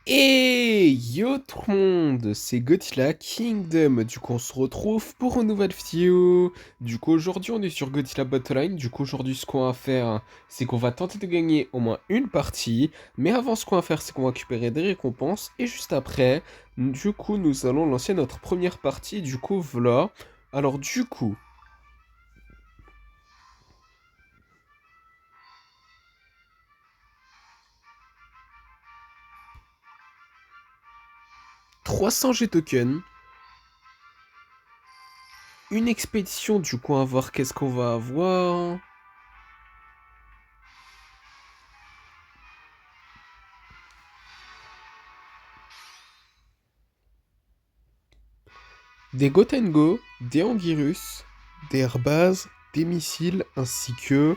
Et yo tout le monde, c'est Godzilla Kingdom. Du coup, on se retrouve pour une nouvelle vidéo. Du coup, aujourd'hui, on est sur Godzilla Battleline. Du coup, aujourd'hui, ce qu'on va faire, c'est qu'on va tenter de gagner au moins une partie. Mais avant, ce qu'on va faire, c'est qu'on va récupérer des récompenses. Et juste après, du coup, nous allons lancer notre première partie. Du coup, voilà. Alors, du coup, 300 G-tokens. Une expédition, du coup, on va voir qu'est-ce qu'on va avoir. Des Gotengo, des Anguirus, des Airbase, des missiles, ainsi que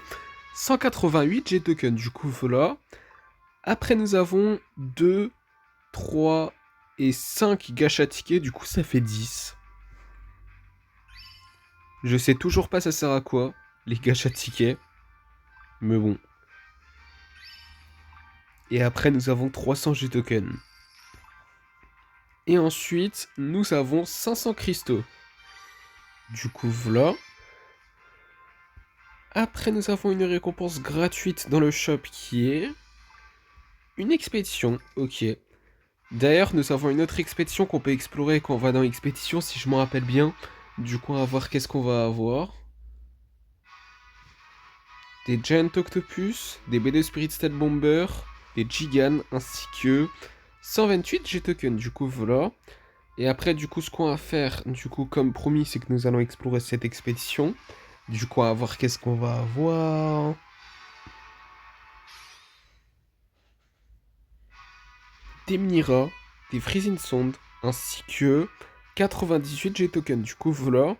188 G-tokens. Du coup, voilà. Après, nous avons 2, 3 et 5 gachas tickets. Du coup, ça fait 10. Je sais toujours pas ça sert à quoi, les gachas tickets. Mais bon. Et après, nous avons 300 G-tokens. Et ensuite, nous avons 500 cristaux. Du coup, voilà. Après, nous avons une récompense gratuite dans le shop qui est une expédition. Ok. D'ailleurs, nous avons une autre expédition qu'on peut explorer quand on va dans l'expédition, si je m'en rappelle bien. Du coup, on va voir qu'est-ce qu'on va avoir. Des Giant Octopus, des BD Spirit Stat Bomber, des Gigan, ainsi que 128 G-Tokens. Du coup, voilà. Et après, du coup, ce qu'on va faire, du coup, comme promis, c'est que nous allons explorer cette expédition. Du coup, on va voir qu'est-ce qu'on va avoir. Des Mira, des Freezing Sound, ainsi que 98 G-Tokens. Du coup, voilà.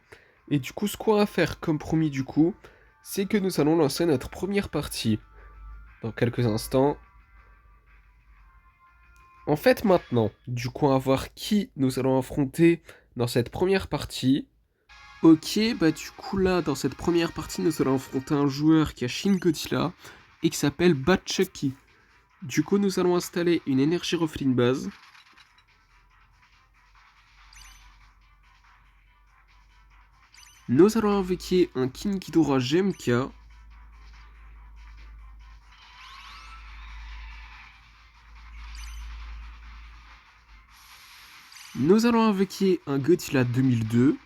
Et du coup, ce qu'on va faire, comme promis, du coup, c'est que nous allons lancer notre première partie dans quelques instants. En fait, maintenant, du coup, on va voir qui nous allons affronter dans cette première partie. Ok, bah du coup là, dans cette première partie, nous allons affronter un joueur qui a Shin Godzilla et qui s'appelle Bad Chucky. Du coup, nous allons installer une énergie refline base. Nous allons invoquer un King Ghidorah GMK. Nous allons invoquer un Godzilla 2002.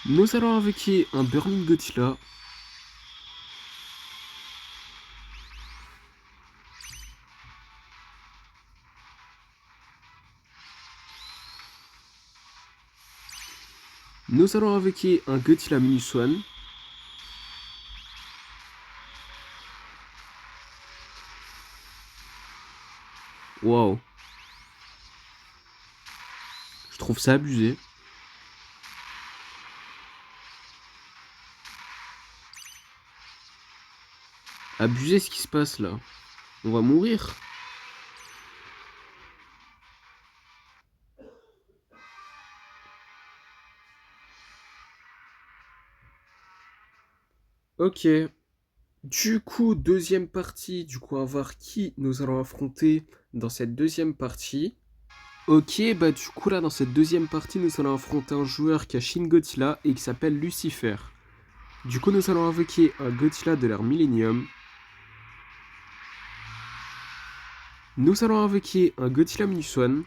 Nous allons invoquer un Burning Godzilla. Nous allons invoquer un Godzilla Minus One. Waouh. Je trouve ça abusé. Abusé ce qui se passe là. On va mourir. Ok. Du coup, deuxième partie. Du coup, on va voir qui nous allons affronter dans cette deuxième partie. Ok, bah du coup là, dans cette deuxième partie, nous allons affronter un joueur qui a Shin Godzilla et qui s'appelle Lucifer. Du coup, nous allons invoquer un Godzilla de l'ère Millennium. Nous allons invoquer un Godzilla Minus One.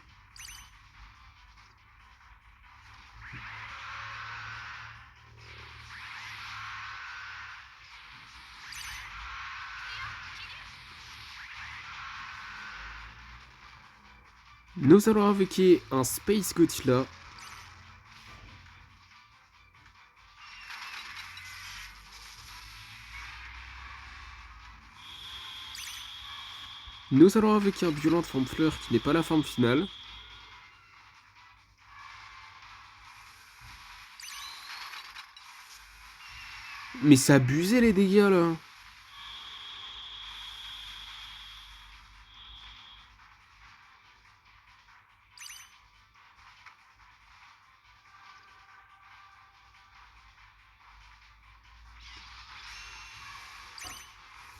Nous allons invoquer un Space Godzilla. Nous allons invoquer un Violent Forme Fleur qui n'est pas la forme finale. Mais c'est abusé les dégâts là.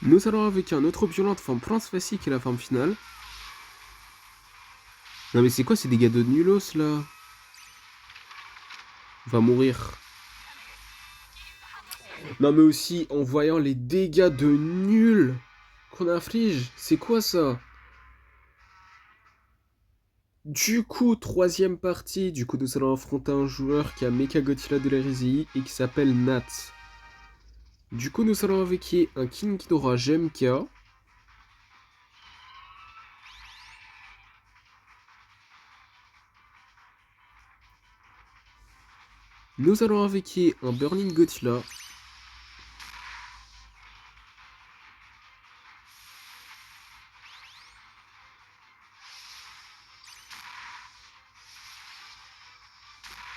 Nous allons avec un autre violent de forme Prince Facile qui est la forme finale. Non mais c'est quoi ces dégâts de nulos là? On va mourir. Non mais aussi en voyant les dégâts de nul qu'on inflige. C'est quoi ça? Du coup, troisième partie. Du coup, nous allons affronter un joueur qui a Mecha Godzilla de l'hérésie et qui s'appelle Nat. Du coup, nous allons invoquer un King Ghidorah GMK. Nous allons invoquer un Burning Godzilla.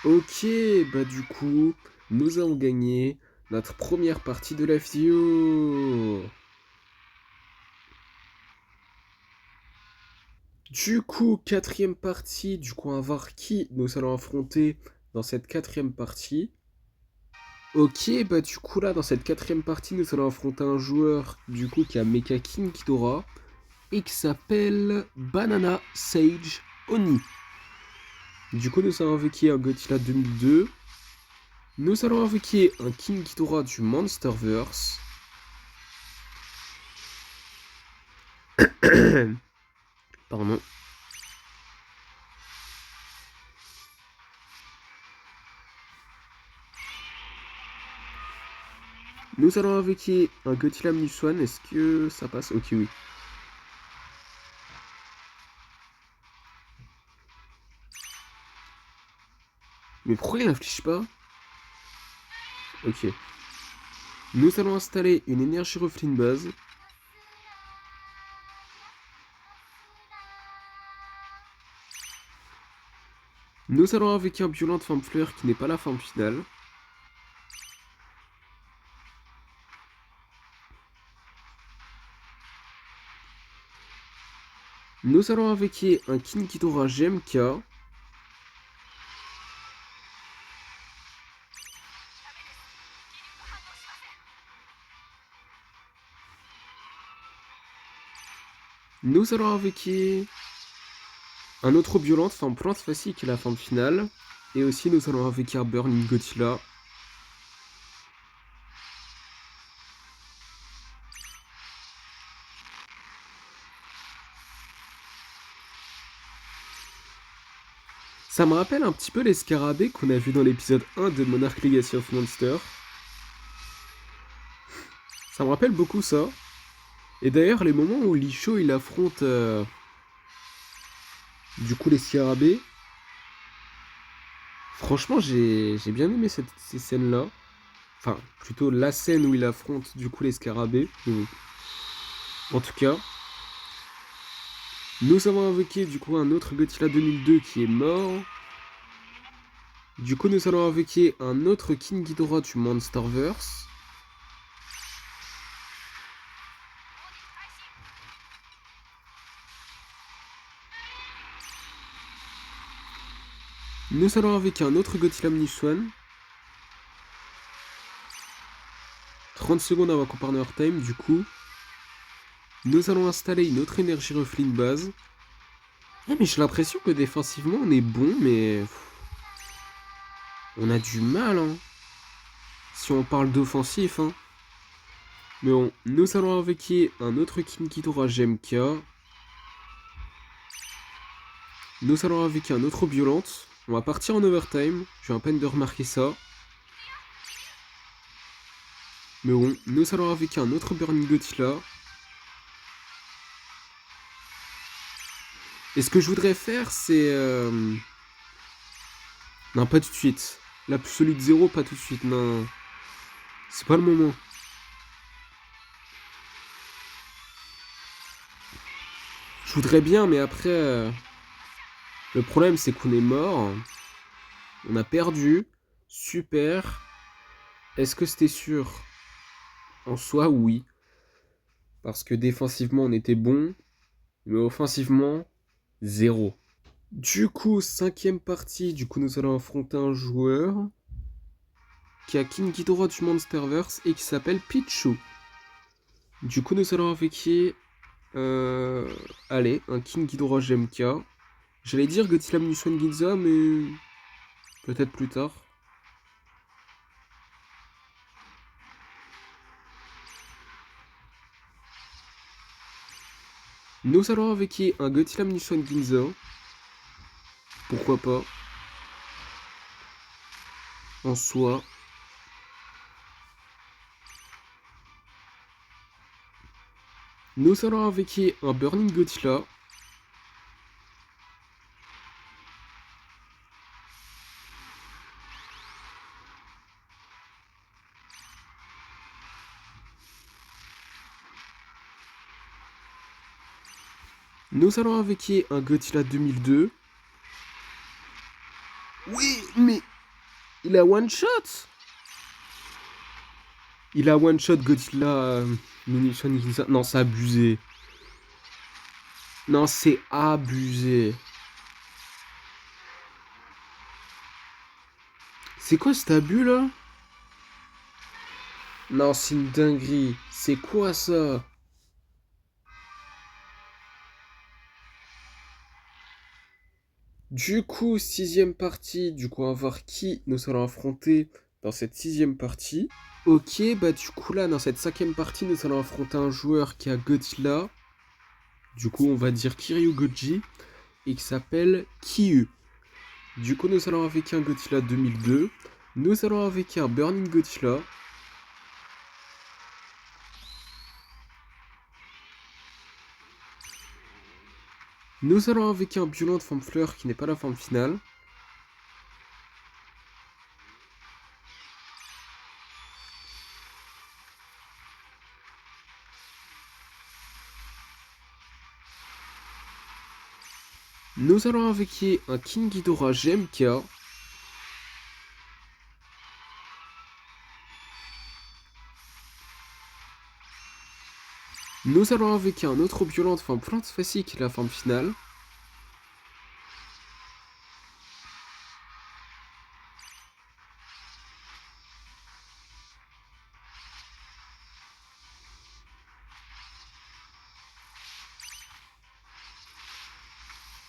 Ok, bah du coup, nous avons gagné notre première partie de la vidéo. Du coup, quatrième partie, du coup, on va voir qui nous allons affronter dans cette quatrième partie. Ok, bah du coup là, dans cette quatrième partie, nous allons affronter un joueur, du coup, qui a Mecha King Ghidorah et qui s'appelle Banana Sage Oni. Du coup, nous allons invoquer un Godzilla 2002. Nous allons invoquer un King Ghidorah du Monsterverse. Pardon. Nous allons invoquer un Godzilla Minus One. Est-ce que ça passe? Ok, oui. Mais pourquoi il n'inflige pas? Ok. Nous allons installer une énergie refline base. Nous allons invoquer un violent de forme fleur qui n'est pas la forme finale. Nous allons invoquer un King Ghidorah GMK. Nous allons invoquer un autre violent de forme plante facile qui est la forme finale. Et aussi nous allons invoquer un Burning Godzilla. Ça me rappelle un petit peu les scarabées qu'on a vu dans l'épisode 1 de Monarch Legacy of Monsters. Ça me rappelle beaucoup ça. Et d'ailleurs, les moments où Licho il affronte du coup les scarabées, franchement j'ai bien aimé ces scènes-là. Enfin, plutôt la scène où il affronte du coup les scarabées. En tout cas, nous avons invoqué du coup un autre Godzilla 2002 qui est mort. Du coup, nous allons invoquer un autre King Ghidorah du Monsterverse. Nous allons invoquer un autre Godzilla Minus One. 30 secondes avant qu'on parte en time, du coup. Nous allons installer une autre énergie refline base. Ah, mais j'ai l'impression que défensivement on est bon, mais on a du mal, hein. Si on parle d'offensif, hein. Mais bon, nous allons invoquer un autre King Ghidorah GMK. Nous allons invoquer un autre violente. On va partir en overtime. Je viens à peine de remarquer ça. Mais bon, nous allons invoquer un autre Burning Godzilla. Et ce que je voudrais faire, c'est... Non, pas tout de suite. L'absolute 0, pas tout de suite, non. C'est pas le moment. Je voudrais bien, mais après... Le problème, c'est qu'on est mort. On a perdu. Super. Est-ce que c'était sûr? En soi, oui. Parce que défensivement, on était bon. Mais offensivement, 0. Du coup, cinquième partie. Du coup, nous allons affronter un joueur qui a King Ghidorah du Monsterverse et qui s'appelle Pichu. Du coup, nous allons invoquer... allez, un King Ghidorah GMK. J'allais dire Godzilla Minuswan Ginza, mais... peut-être plus tard. Nous allons invoquer un Godzilla Minuswan Ginza. Pourquoi pas. En soi. Nous allons invoquer un Burning Godzilla. Nous allons invoquer un Godzilla 2002. Oui, mais... il a one shot. Il a one shot Godzilla Minuswan Ginza. Non, c'est abusé. Non, c'est abusé. C'est quoi cet abus là? Non, c'est une dinguerie. C'est quoi ça? Du coup, sixième partie. Du coup, on va voir qui nous allons affronter dans cette sixième partie. Ok, bah du coup là, dans cette cinquième partie, nous allons affronter un joueur qui a Godzilla. Du coup, on va dire Kiryu Goji. Et qui s'appelle Kyu. Du coup, nous allons avec un Godzilla 2002. Nous allons avec un Burning Godzilla. Nous allons avec un Violent Forme Fleur qui n'est pas la forme finale. Nous allons invoquer un King Ghidorah GMK. Nous allons invoquer un autre violent de forme plante facile qui est la forme finale.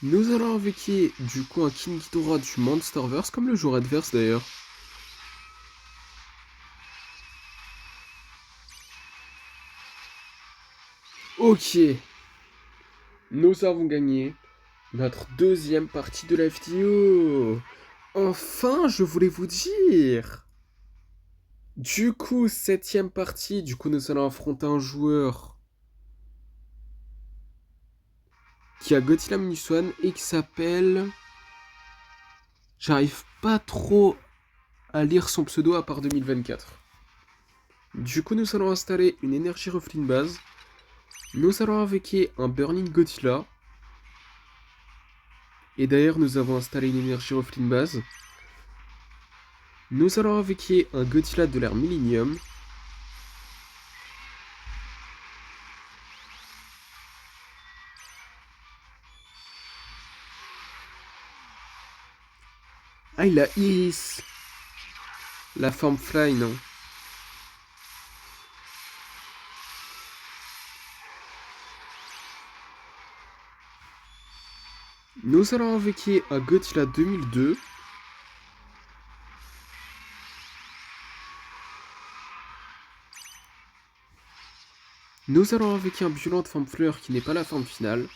Nous allons invoquer du coup un King Ghidorah du Monsterverse, comme le joueur adverse d'ailleurs. Ok. Nous avons gagné notre deuxième partie de la vidéo. Enfin, je voulais vous dire. Du coup, septième partie, du coup nous allons affronter un joueur qui a Godzilla Minus One et qui s'appelle... J'arrive pas trop à lire son pseudo à part 2024. Du coup, nous allons installer une énergie Reflin base. Nous allons invoquer un Burning Godzilla. Et d'ailleurs, nous avons installé une énergie Reflin base. Nous allons invoquer un Godzilla de l'ère Millennium. Ah, il a Iris. La forme Fly, non. Nous allons invoquer un Godzilla 2002. Nous allons invoquer un violent de forme fleur qui n'est pas la forme finale.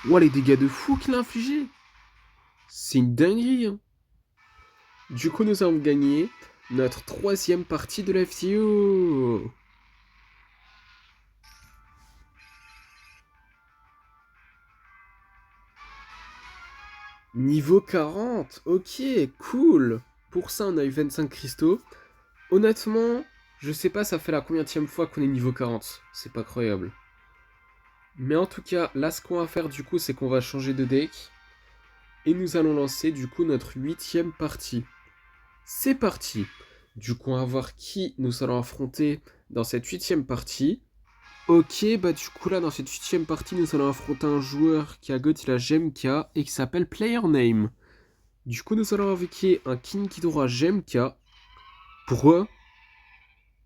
Ouah, les dégâts de fou qu'il a infligé. C'est une dinguerie, hein. Du coup, nous avons gagné notre troisième partie de la vidéo. Niveau 40, ok, cool. Pour ça, on a eu 25 cristaux. Honnêtement, je sais pas, ça fait la combienième fois qu'on est niveau 40. C'est pas croyable. Mais en tout cas, là, ce qu'on va faire, du coup, c'est qu'on va changer de deck. Et nous allons lancer, du coup, notre huitième partie. C'est parti. Du coup, on va voir qui nous allons affronter dans cette huitième partie. Ok, bah du coup là dans cette huitième partie nous allons affronter un joueur qui a Godzilla GMK et qui s'appelle PlayerName. Du coup nous allons invoquer un King Ghidorah GMK. Pourquoi?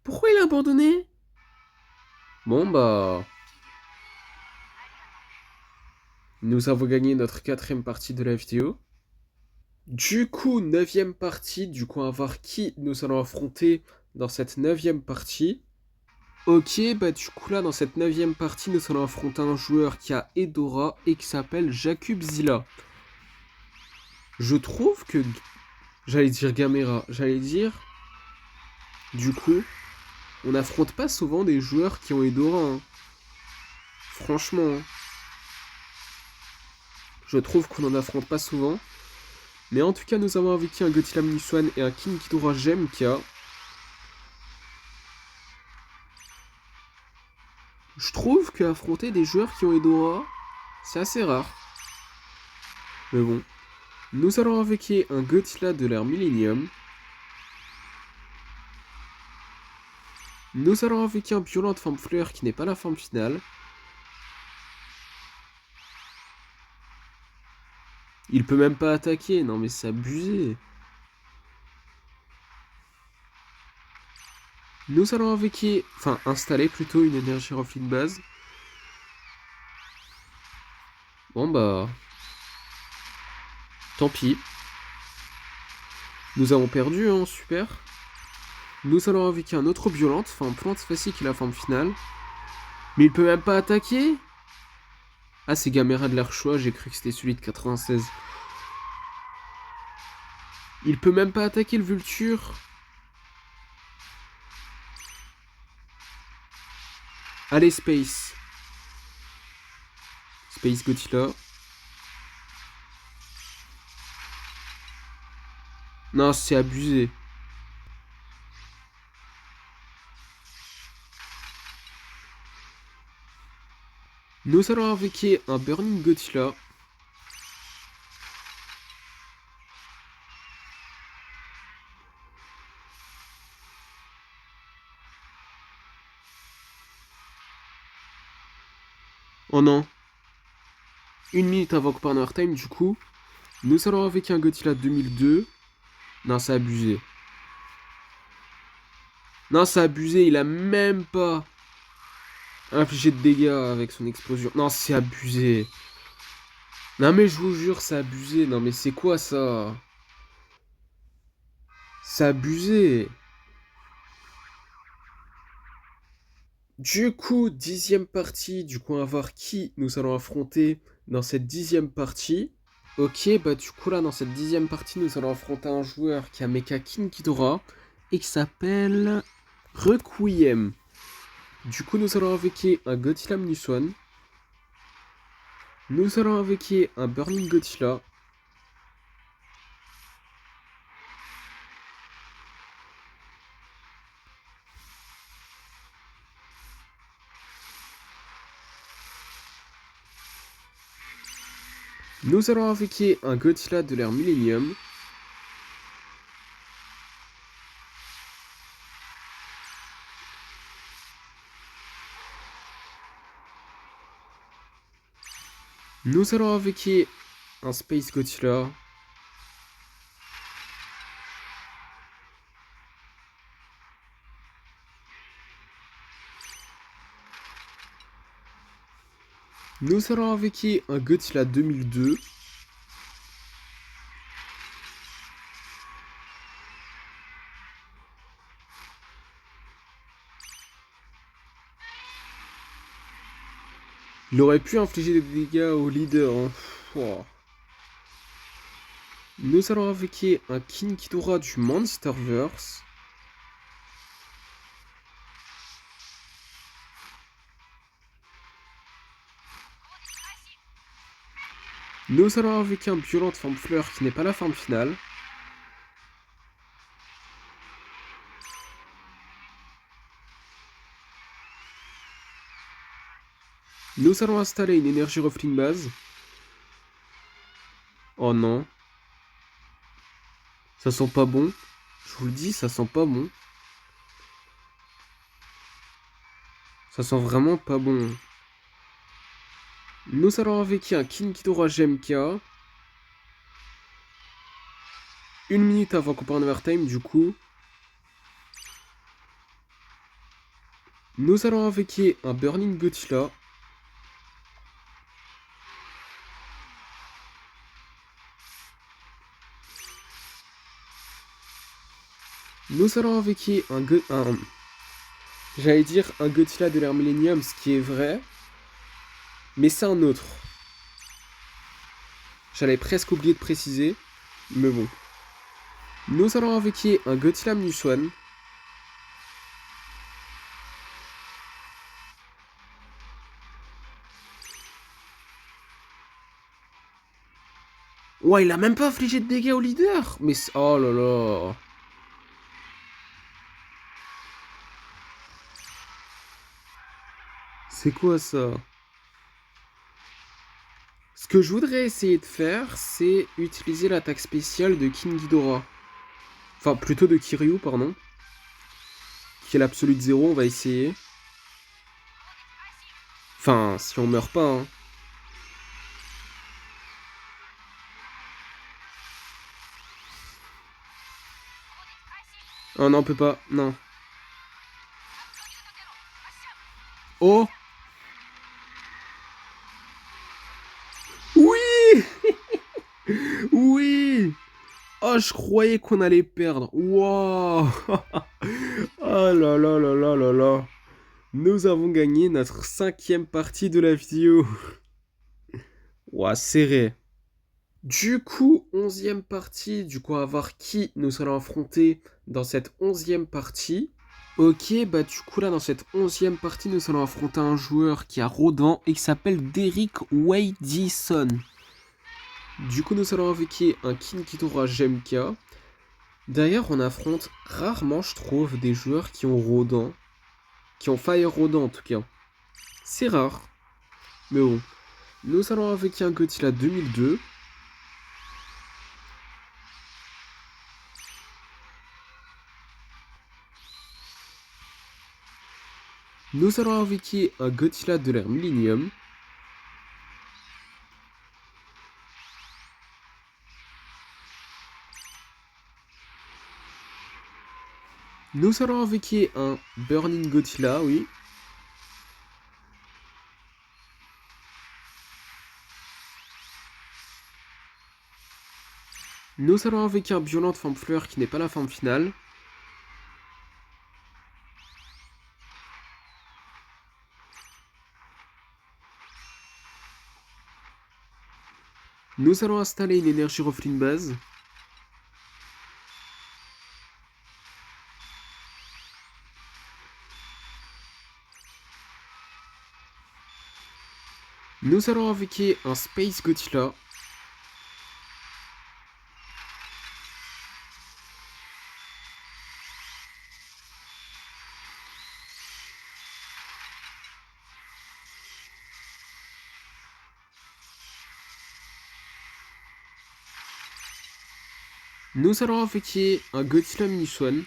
Pourquoi il a abandonné? Bon bah... Nous avons gagné notre quatrième partie de la vidéo. Du coup, neuvième partie, du coup on va voir qui nous allons affronter dans cette neuvième partie. Ok, bah du coup là dans cette neuvième partie, nous allons affronter un joueur qui a Edora et qui s'appelle Jakub Zilla. Je trouve que... J'allais dire Gamera, j'allais dire... Du coup, on n'affronte pas souvent des joueurs qui ont Edora, hein. Franchement, hein. Je trouve qu'on n'en affronte pas souvent. Mais en tout cas, nous avons invoqué un Gothila Niswan et un King Ghidorah Gemka. Je trouve qu'affronter des joueurs qui ont Edora, c'est assez rare. Mais bon. Nous allons invoquer un Gothila de l'ère Millennium. Nous allons invoquer un Violent de forme fleur qui n'est pas la forme finale. Il peut même pas attaquer, non mais c'est abusé. Nous allons invoquer, enfin installer plutôt une énergie reflet de base. Bon bah... Tant pis. Nous avons perdu, hein, super. Nous allons invoquer un autre Violente, enfin plante facile qui est la forme finale. Mais il peut même pas attaquer. Ah, c'est Gamera de l'air choix, j'ai cru que c'était celui de 96. Il peut même pas attaquer le Vulture. Allez, Space. Space Gothila. Non, c'est abusé. Nous allons invoquer un Burning Gothila. Oh non. 1 minute avant Partner Time, du coup. Nous allons invoquer un Gothila 2002. Non, c'est abusé. Non, c'est abusé, il a même pas infligé de dégâts avec son explosion. Non, c'est abusé. Non, mais je vous jure, c'est abusé. Non, mais c'est quoi ça? C'est abusé. Du coup, 10e partie. Du coup, on va voir qui nous allons affronter dans cette 10e partie. Ok, bah du coup, là, dans cette 10e partie, nous allons affronter un joueur qui a Mecha King Ghidorah et qui s'appelle Requiem. Du coup, nous allons invoquer un Gothila Niswan. Nous allons invoquer un Burning Gothila. Nous allons invoquer un Gothila de l'ère Millennium. Nous allons invoquer un Space Gothila. Nous allons invoquer un Gothila 2002. Il aurait pu infliger des dégâts au leader, hein. Pouah. Nous allons invoquer un King Ghidorah du Monsterverse. Nous allons invoquer un Violent de forme fleur qui n'est pas la forme finale. Nous allons installer une énergie reflet de base. Oh non. Ça sent pas bon. Je vous le dis, ça sent pas bon. Ça sent vraiment pas bon. Nous allons invoquer un King Ghidorah Gemka. 1 minute avant qu'on parte en overtime, du coup. Nous allons invoquer un Burning Godzilla. Nous allons invoquer j'allais dire un Godzilla de l'ère Millennium, ce qui est vrai. Mais c'est un autre. J'allais presque oublier de préciser. Mais bon. Nous allons invoquer un Godzilla Minus One. Ouais, il a même pas infligé de dégâts au leader. Mais oh là là. C'est quoi ça? Ce que je voudrais essayer de faire, c'est utiliser l'attaque spéciale de King Ghidorah. Enfin, plutôt de Kiryu, pardon. Qui est l'absolute zéro, on va essayer. Enfin, si on meurt pas, hein. Oh non, on peut pas, non. Oh! Oui! Oui! Oh, je croyais qu'on allait perdre. Wow! Oh là là là là là là. Nous avons gagné notre 5e partie de la vidéo. Ouah, serré. Du coup, 11e partie. Du coup, on va voir qui nous allons affronter dans cette 11e partie. Ok, bah du coup là dans cette 11e partie, nous allons affronter un joueur qui a Rodan et qui s'appelle Derrick Wadison. Du coup, nous allons invoquer un King Ghidorah Gemka. D'ailleurs, on affronte rarement, je trouve, des joueurs qui ont Rodan. Qui ont Fire Rodan en tout cas. C'est rare. Mais bon. Nous allons invoquer un Godzilla 2002. Nous allons invoquer un Godzilla de l'ère Millennium. Nous allons invoquer un Burning Godzilla, oui. Nous allons invoquer un Violent Forme Fleur qui n'est pas la forme finale. Nous allons installer une énergie refline base. Nous allons invoquer un Space Godzilla. Nous allons invoquer un Godzilla Minus One.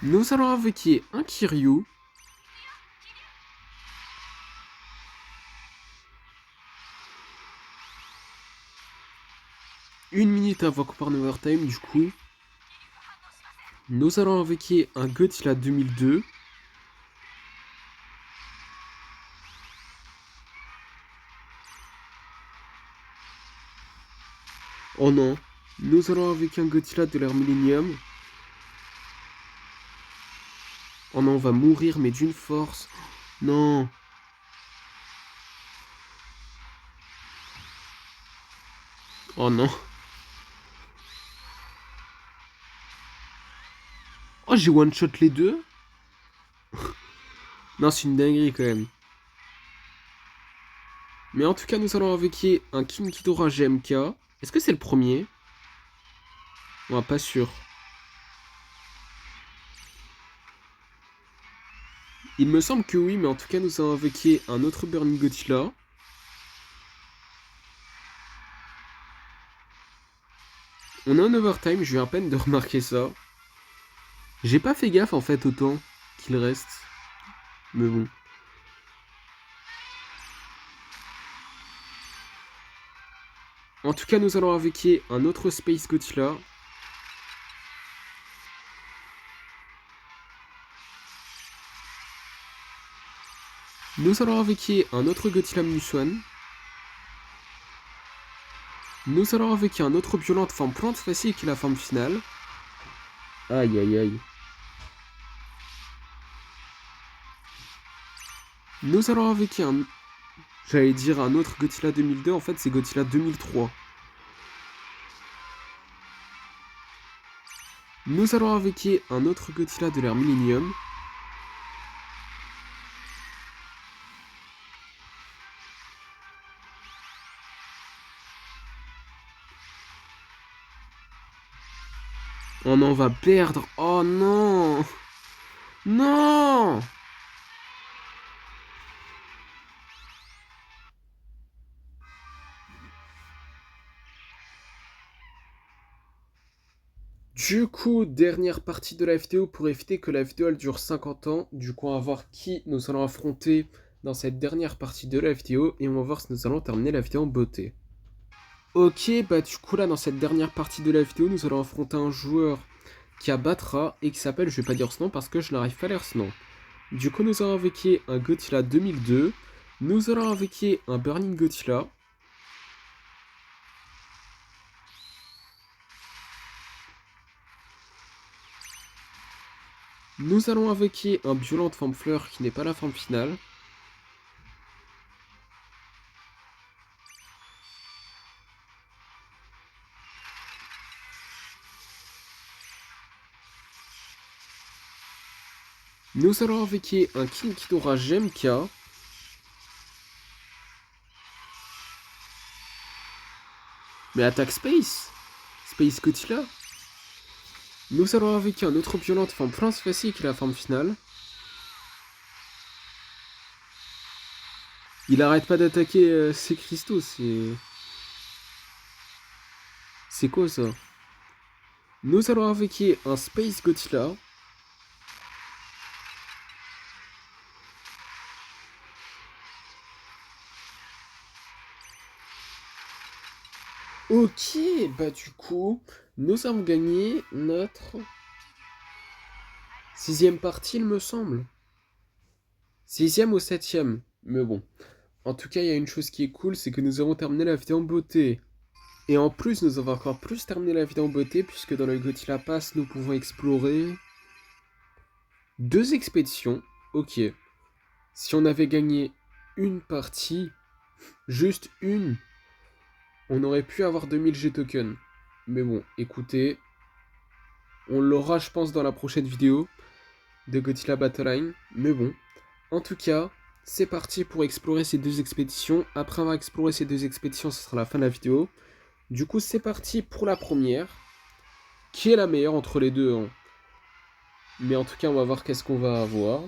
Nous allons invoquer un Kiryu. Une minute avant qu'on parte overtime du coup. Nous allons invoquer un Godzilla 2002. Oh non. Nous allons invoquer un Godzilla de l'ère Millennium. Oh non, on va mourir mais d'une force. Non. Oh non. Oh, j'ai one-shot les deux. Non, c'est une dinguerie quand même. Mais en tout cas, nous allons invoquer un King Ghidorah GMK. Est-ce que c'est le premier? Ouais, pas sûr. Il me semble que oui, mais en tout cas, nous allons invoquer un autre Burning Godzilla. On est en overtime, je viens à peine de remarquer ça. J'ai pas fait gaffe en fait autant qu'il reste. Mais bon. En tout cas, nous allons invoquer un autre Space Godzilla. Nous allons invoquer un autre Godzilla Minus One. Nous allons invoquer un autre violent de forme plante facile qui est la forme finale. Aïe aïe aïe. Nous allons invoquer un... J'allais dire un autre Godzilla 2002, en fait c'est Godzilla 2003. Nous allons invoquer un autre Godzilla de l'ère Millennium. On en va perdre. Oh non! Non! Du coup, dernière partie de la vidéo pour éviter que la vidéo elle dure 50 ans. Du coup, on va voir qui nous allons affronter dans cette dernière partie de la vidéo. Et on va voir si nous allons terminer la vidéo en beauté. Ok, bah du coup là, dans cette dernière partie de la vidéo, nous allons affronter un joueur qui abattra et qui s'appelle, je vais pas dire ce nom parce que je n'arrive pas à lire ce nom. Du coup, nous allons invoquer un Godzilla 2002. Nous allons invoquer un Burning Godzilla. Nous allons invoquer un Violent de forme fleur qui n'est pas la forme finale. Nous allons invoquer un King Ghidorah GMK. Mais attaque Space Space Godzilla. Nous allons invoquer un autre violent de forme plante facile qui est la forme finale. Il arrête pas d'attaquer ces cristaux, c'est... C'est quoi ça? Nous allons invoquer un Space Godzilla. Ok, bah du coup, nous avons gagné notre 6ème partie, il me semble. 6ème ou 7ème, mais bon. En tout cas, il y a une chose qui est cool, c'est que nous avons terminé la vidéo en beauté. Et en plus, nous avons encore plus terminé la vidéo en beauté, puisque dans le Godzilla Pass, nous pouvons explorer 2 expéditions. Ok. Si on avait gagné une partie, juste une, on aurait pu avoir 2000 G-tokens. Mais bon, écoutez, on l'aura, je pense, dans la prochaine vidéo de Godzilla Battle Line. Mais bon, en tout cas, c'est parti pour explorer ces 2 expéditions. Après avoir exploré ces 2 expéditions, ce sera la fin de la vidéo. Du coup, c'est parti pour la première, qui est la meilleure entre les deux. Hein. Mais en tout cas, on va voir qu'est-ce qu'on va avoir.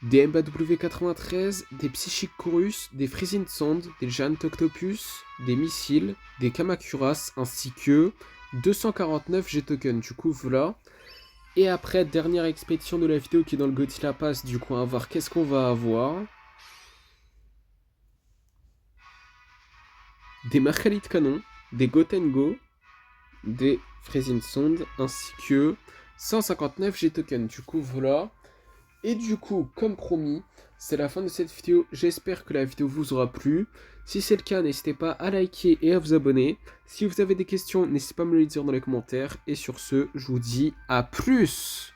Des MBW 93, des Psychic Chorus, des Freezing Sand, des Giant Octopus, des missiles, des Kamakuras, ainsi que 249 G-tokens. Du coup, voilà. Et après, dernière expédition de la vidéo qui est dans le Godzilla Pass. Du coup, on va voir qu'est-ce qu'on va avoir. Des Marchalite Canon, des Gotengo, des Freezing Sand, ainsi que 159 G-tokens. Du coup, voilà. Et du coup, comme promis, c'est la fin de cette vidéo. J'espère que la vidéo vous aura plu. Si c'est le cas, n'hésitez pas à liker et à vous abonner. Si vous avez des questions, n'hésitez pas à me le dire dans les commentaires. Et sur ce, je vous dis à plus!